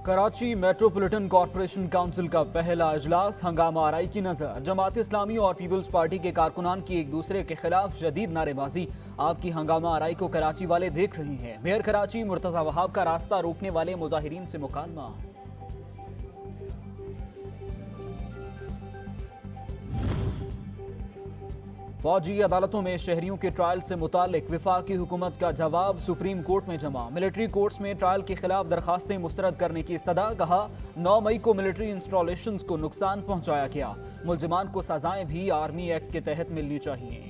Karachi metropolitan corporation council का पहला इजलास हंगामा आराई की नजर। जमात इस्लामी और पीपल्स पार्टी के कारकुनान की एक दूसरे के खिलाफ शदीद नारेबाजी। आपकी हंगामा आराई को कराची वाले देख रहे हैं। मेयर कराची मुर्तजा वहाब का रास्ता रोकने वाले मुजाहिरीन से मुकालमा। फौजी अदालतों में शहरियों के ट्रायल से मुतालिक वफाकी हुकूमत का जवाब सुप्रीम कोर्ट में जमा। मिलिट्री कोर्ट्स में ट्रायल के खिलाफ दरखास्तें मुस्तरद करने की इस्तदा। कहा 9 मई को मिलिट्री इंस्टॉलेशंस को नुकसान पहुंचाया गया। मुल्जिमान को सजाएं भी आर्मी एक्ट के तहत मिलनी चाहिए।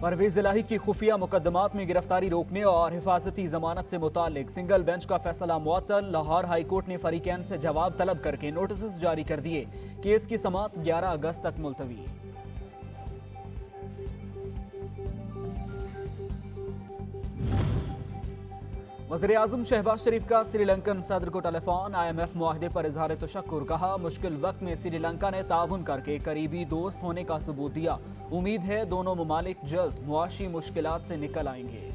परवेज इलाही की खुफिया मुकदमात में गिरफ्तारी रोकने और हिफाजती जमानत से मुतालिक सिंगल बेंच का फैसला मुअत्तल। लाहौर हाई कोर्ट ने फरीकैन से जवाब तलब करके नोटिस जारी कर दिए। केस की समाअत 11 अगस्त तक मुलतवी। वज़ीर-ए-आज़म शहबाज शरीफ का श्रीलंकन सदर को टेलीफोन। IMF मुआहदे पर इजहार तशक्कुर। कहा मुश्किल वक्त में श्रीलंका ने ताउन करके करीबी दोस्त होने का सबूत दिया। उम्मीद है दोनों ममालिक जल्द मुआशी मुश्किलात से निकल आएंगे।